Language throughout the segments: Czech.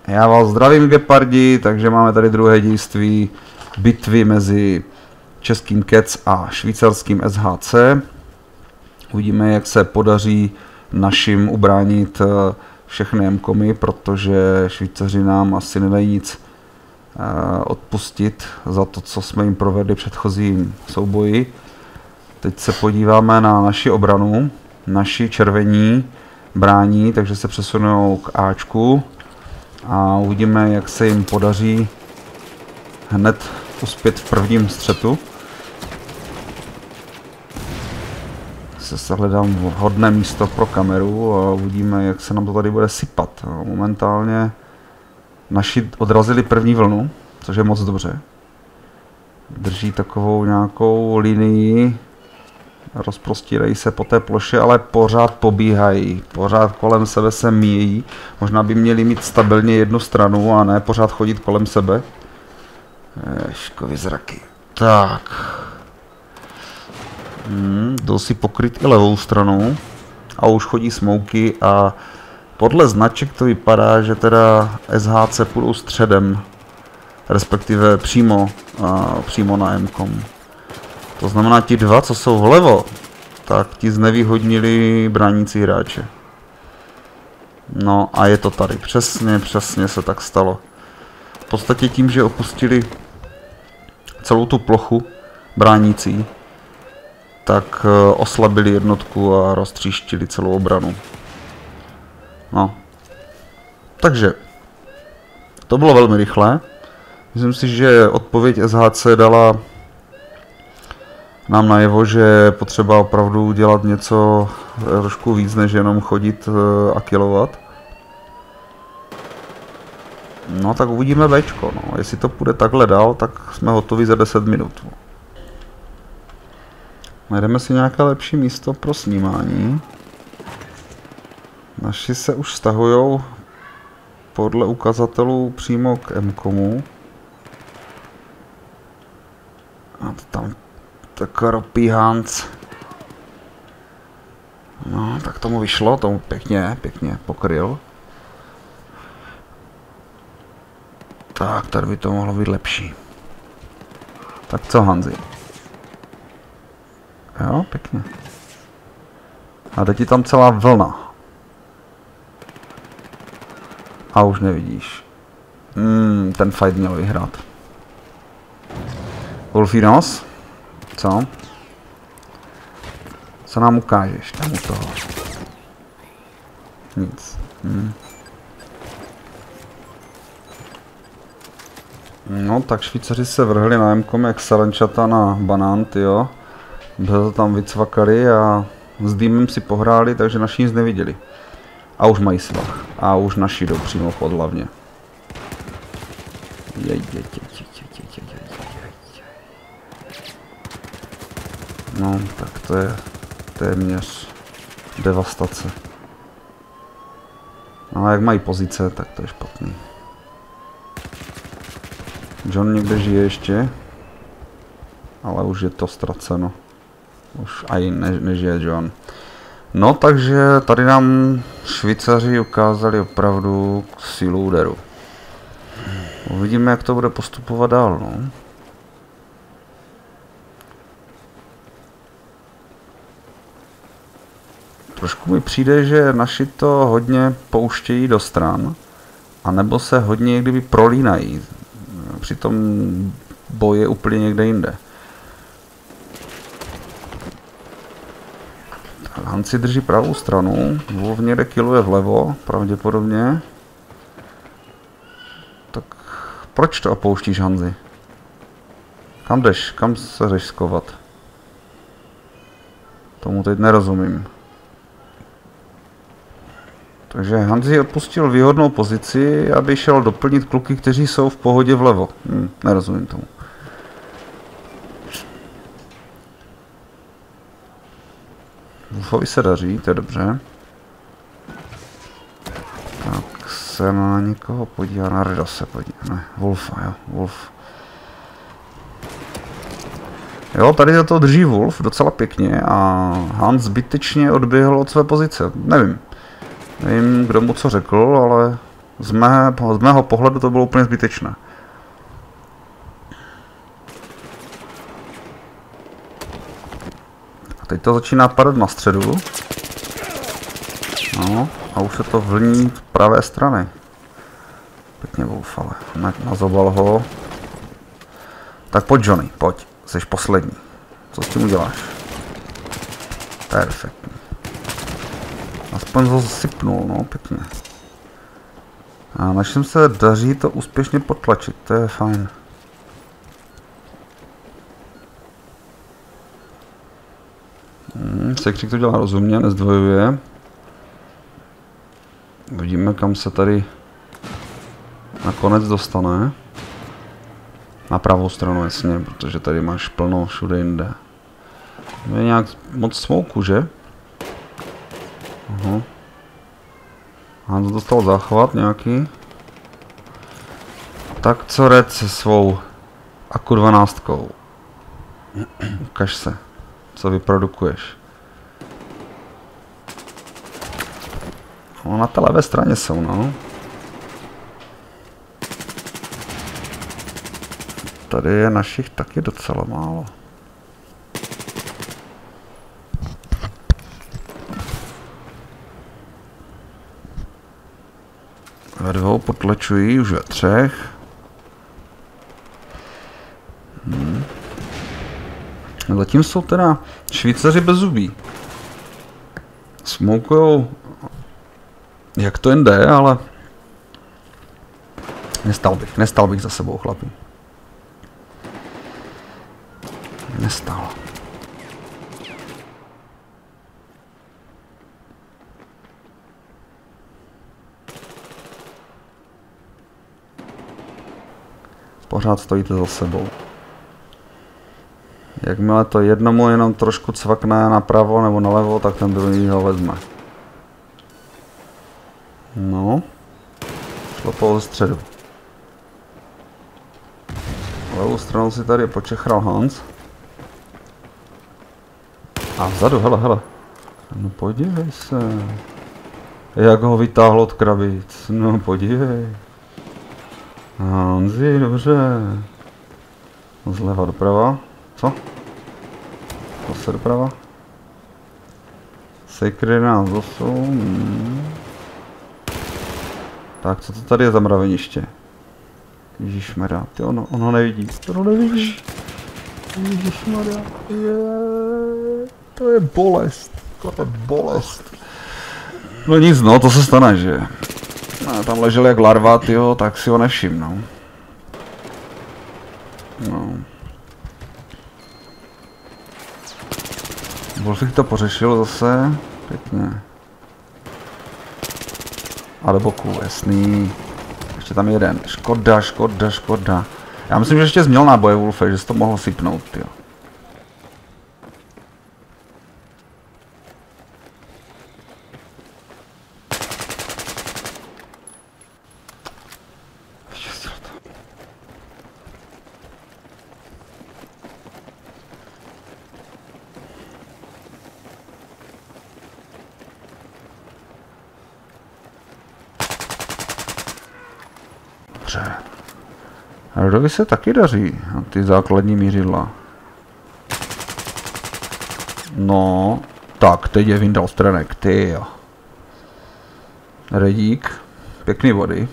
Já vás zdravím, gepardi, takže máme tady druhé dějství bitvy mezi českým Kec a švýcarským SHC. Uvidíme, jak se podaří našim ubránit všechny M-komy, protože Švýcaři nám asi nedají nic odpustit za to, co jsme jim provedli v předchozím souboji. Teď se podíváme na naši obranu. Naši červení brání, takže se přesunou k Ačku a uvidíme, jak se jim podaří hned uspět v prvním střetu. Se hledám vhodné místo pro kameru a uvidíme, jak se nám to tady bude sypat. Momentálně naši odrazili první vlnu, což je moc dobře. Drží takovou nějakou linii, rozprostírají se po té ploše, ale pořád pobíhají, pořád kolem sebe se míjejí. Možná by měli mít stabilně jednu stranu a ne pořád chodit kolem sebe. Ježkovy zraky. Tak. Jdou si pokryt i levou stranu a už chodí smouky a podle značek to vypadá, že teda SHC půjdou středem, respektive přímo na M-kom. To znamená, ti dva, co jsou vlevo, tak ti znevýhodnili bránící hráče. No a je to tady. Přesně se tak stalo. V podstatě tím, že opustili celou tu plochu bránící, tak oslabili jednotku a roztříštili celou obranu. No. Takže to bylo velmi rychlé. Myslím si, že odpověď SHC dala nám najevo, že je potřeba opravdu dělat něco trošku víc, než jenom chodit a killovat. No tak uvidíme Bčko, no. Jestli to půjde takhle dál, tak jsme hotovi za 10 minut. Najdeme si nějaké lepší místo pro snímání. Naši se už stahujou podle ukazatelů přímo k M-komu. A tam tak ropí Hans. No, tak tomu vyšlo, tomu pěkně pokryl. Tak, tady by to mohlo být lepší. Tak co, Hanzi? Jo, pěkně. A teď je tam celá vlna. A už nevidíš. Ten fight měl vyhrát. Wolfinos? Co? Co nám ukážeš tam u toho? Nic. No, tak Švýcaři se vrhli na M-kom jak sarančata na banán, jo. Bylo to tam vycvakali a s dýmem si pohráli, takže naši nic neviděli. A už mají svah. A už naši jdou přímo pod hlavně. No, tak to je téměř devastace. No a jak mají pozice, tak to je špatný. John někde žije ještě, ale už je to ztraceno. Už aj nežije John. No takže tady nám Švýcaři ukázali opravdu sílu úderu. Uvidíme, jak to bude postupovat dál, no. Trošku mi přijde, že naši to hodně pouštějí do stran, anebo se hodně kdyby prolínají. Přitom boj je úplně někde jinde. Hans si drží pravou stranu, Wolf někde killuje vlevo, pravděpodobně. Tak proč to opouštíš, Hanzi? Kam jdeš? Kam se jdeš skovat? Tomu teď nerozumím. Takže Hanzi opustil výhodnou pozici, aby šel doplnit kluky, kteří jsou v pohodě vlevo. Nerozumím tomu. Wolfovi se daří, to je dobře. Tak se na někoho podívá, na Reda se podívá, ne, Wolfa, jo, Wolf. Jo, tady to drží Wolf docela pěkně a Hans zbytečně odběhl od své pozice, nevím, kdo mu co řekl, ale Z mého pohledu to bylo úplně zbytečné. A teď to začíná padat na středu. No, a už se to vlní z pravé strany. Pěkně Wolf, ale nazobal ho. Tak pojď Johnny, pojď, jsi poslední. Co s tím uděláš? Perfektní. Aspoň ho sypnul, no, pěkně. A našim se daří to úspěšně potlačit, to je fajn. Sekřík to dělá rozumně, nezdvojuje. Vidíme, kam se tady nakonec dostane. Na pravou stranu, jasně, protože tady máš plno všude jinde. Je nějak moc smouku, že? Aha. Hans dostal záchvat nějaký. Tak co Red se svou Aku 12. Ukaž se, co vyprodukuješ. No, na té levé straně jsou, no. Tady je našich taky docela málo. Ve 2 potlačují, už ve 3. Zatím jsou teda Švýcaři bez zubí. Smoukujou, jak to jen jde, ale nestal bych za sebou, chlapi. Nestal. Pořád stojíte za sebou. Jakmile to jednomu jenom trošku cvakne napravo nebo nalevo, tak ten druhý ho vezme. No. Šlapal ze středu. Levou stranou si tady počechral Hans. A vzadu, hele. No podívej se. Jak ho vytáhlo od krabic. No podívej. Hanzi, dobře. Zleva doprava. Co? Zase doprava. Sacred 11. Tak, co to tady je za mraveniště? Ježišmarja, ty on ho nevidí. To nevidí. Ježišmarja. To je bolest. To je bolest. No nic, no, to se stane, že? No, tam ležel jak larva, tyjo, tak si ho nevšim, no. No. Wolfik to pořešil zase. Pěkně. A do boku, jasný. Ještě tam jeden. Škoda. Já myslím, že ještě jsi měl náboje, Wolfe, že jsi to mohl sypnout, tyjo. Dobře. Rodovi se taky daří, ty základní mířidla. No, tak, teď je vyndal stranek, ty jo. Redík, pěkný body.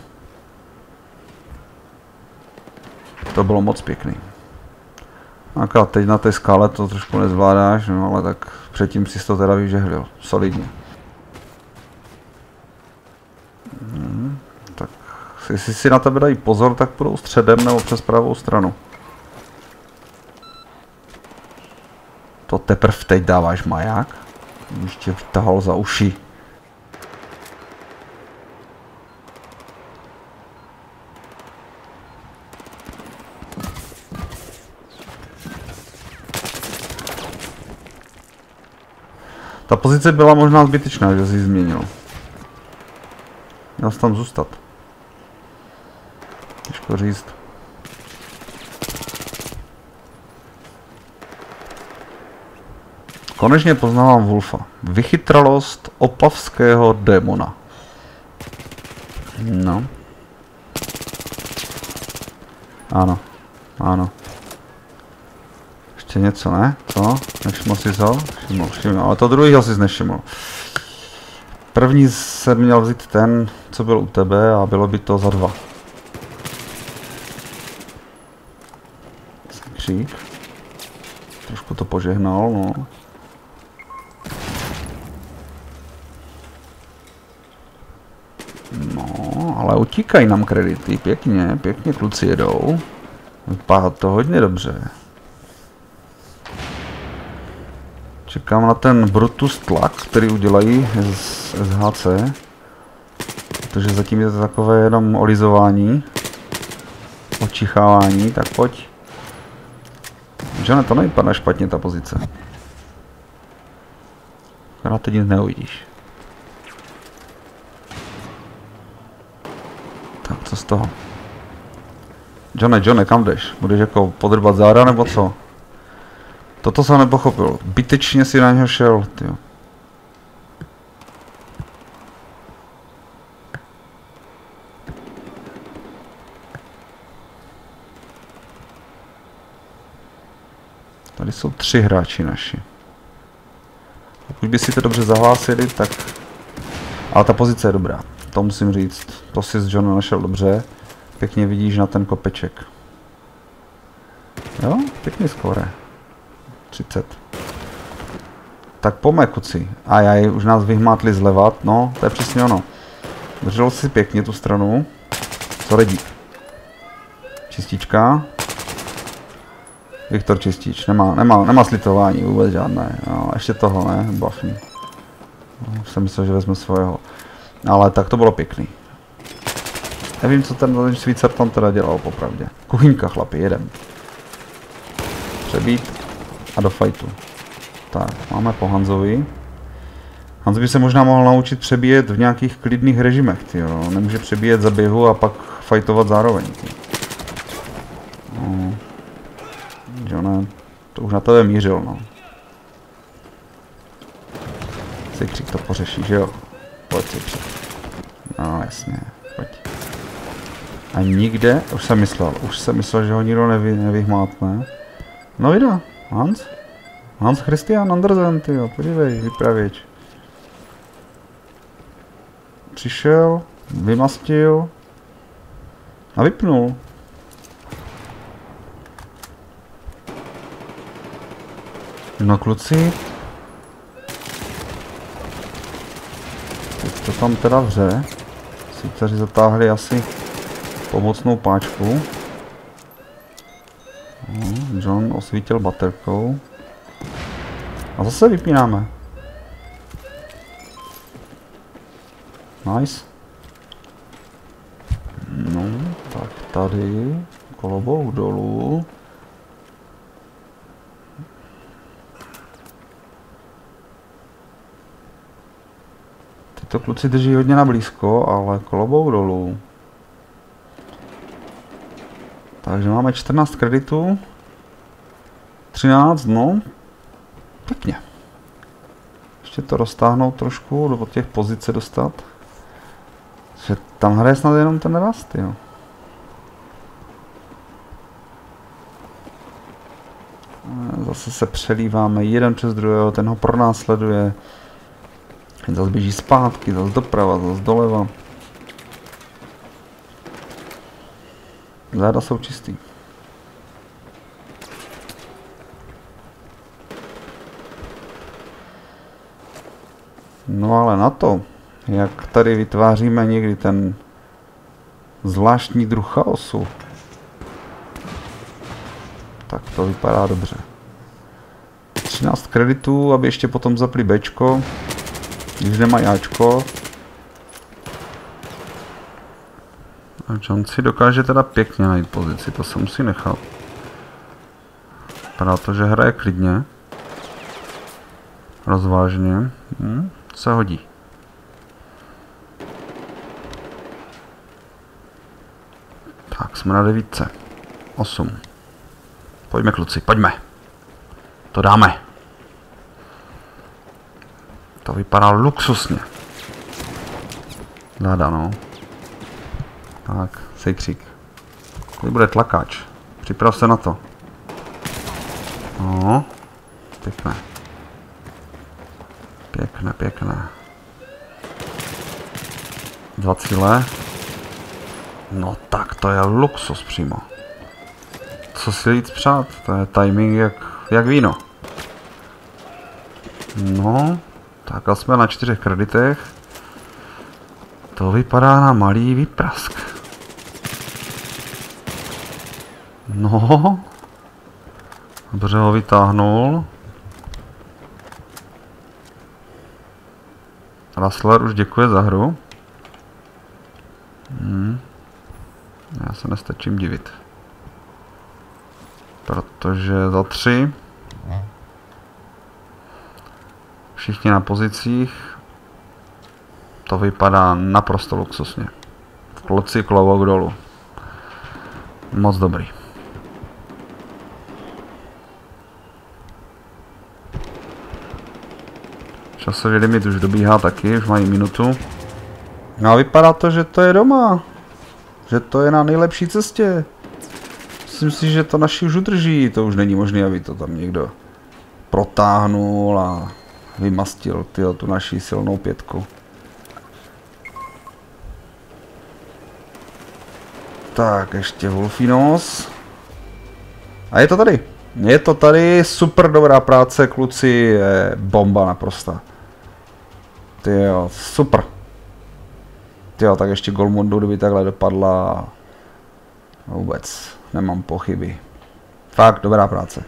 To bylo moc pěkný. Akorát teď na té skále to trošku nezvládáš, no ale tak předtím si to teda vyžehlil, solidně. Tak, jestli si na tebe dají pozor, tak půjdou středem nebo přes pravou stranu. To teprve teď dáváš maják, když tě vtahal za uši. Ta pozice byla možná zbytečná, že jsi ji změnil. Měl jsi tam zůstat. Těžko říct. Konečně poznávám Wolfa. Vychytralost opavského démona. No. Ano. Ano. Ještě něco, ne? Co? Nevšiml jsi to? Všiml. Ale to druhýho jsi nevšiml. První se měl vzít ten, co byl u tebe a bylo by to za 2. Křík. Trošku to požehnal, no. No, ale utíkají nám kredity, pěkně kluci jedou. Vypadá to hodně dobře. Čekám na ten Brutus tlak, který udělají z SHC. Protože zatím je to takové jenom olizování. Očichávání, tak pojď. Že ne, to nevypadá špatně ta pozice. Akorát teď nic neuvidíš. Tak co z toho? Johne, kam jdeš? Budeš jako podrbat záda nebo co? Toto jsem nepochopil. Bytečně si na něho šel, tyjo. Tady jsou 3 hráči naši. Pokud by si to dobře zahlásili, tak... Ale ta pozice je dobrá. To musím říct. To si z Johna našel dobře. Pěkně vidíš na ten kopeček. Jo, pěkný skóre. 30. Tak pojďme, kuci. Ajaj, už nás vyhmátli zleva. No, to je přesně ono. Držel si pěkně tu stranu. Co redí? Čistička. Viktor Čistič. Nemá slitování, vůbec žádné. No, ještě toho, ne? Bafní. No, už jsem myslel, že vezme svého. Ale tak to bylo pěkný. Nevím, co ten Švýcar tam teda dělal, popravdě. Kuchyňka, chlapi, jedem. Přebít a do fajtu. Tak, máme po Hanzovi. Hans by se možná mohl naučit přebíjet v nějakých klidných režimech, tyjo. Nemůže přebíjet za běhu a pak fajtovat zároveň, tyjo. No. Jo, ne, to už na tebe mířil, no. Sikřík to pořeší, že jo? Pojď, Sikřík. No, jasně, pojď. A nikde, už jsem myslel, že ho nikdo nevyhmátne. No videa, Hans Christian Andersen, tyjo, podívej, vypravěč. Přišel, vymastil a vypnul. No kluci, teď to tam teda vře. Švýcaři zatáhli asi pomocnou páčku. John osvítil baterkou. A zase vypínáme. Nice. No, tak tady. Kolobouk dolů. Tyto kluci drží hodně na blízko, ale kolobouk dolů. Takže máme 14 kreditů. 13, no. Pěkně. Ještě to roztáhnout trošku, do těch pozic dostat. Že tam hraje snad jenom ten rast, jo. Zase se přelíváme jeden přes druhého, ten ho pronásleduje. Zase běží zpátky, zase doprava, zase doleva. Záda jsou čistý. No ale na to, jak tady vytváříme někdy ten zvláštní druh chaosu, tak to vypadá dobře. 13 kreditů, aby ještě potom zapli Bčko, když nemají Ačko. A John si dokáže teda pěkně najít pozici, to se musí nechat. Vypadá to, že hraje klidně. Rozvážně. Se hodí. Tak, jsme na 9. 8. Pojďme kluci, pojďme. To dáme. To vypadá luxusně. Záda, no. Tak, sejkřík. Tady bude tlakáč. Připrav se na to. No, pěkné. Pěkné, pěkné. 2 cíle. No tak to je luxus přímo. Co si víc přát? To je timing jak víno. No, tak a jsme na 4 kreditech. To vypadá na malý výprask. No. Dobře ho vytáhnul. Rustler už děkuje za hru. Já se nestačím divit. Protože za 3. Všichni na pozicích. To vypadá naprosto luxusně. V kloci klobouk dolů. Moc dobrý. Časový limit už dobíhá taky, už mají minutu. No a vypadá to, že to je doma. Že to je na nejlepší cestě. Myslím si, že to naši už udrží. To už není možné, aby to tam někdo protáhnul a vymastil tu naši silnou 5. Tak, ještě Wolfinos. A je to tady. Je to tady, super dobrá práce, kluci, je bomba naprosto. Tyjo, super. Tyjo, tak ještě Golmundu, kdyby takhle dopadla, vůbec nemám pochyby. Fakt dobrá práce.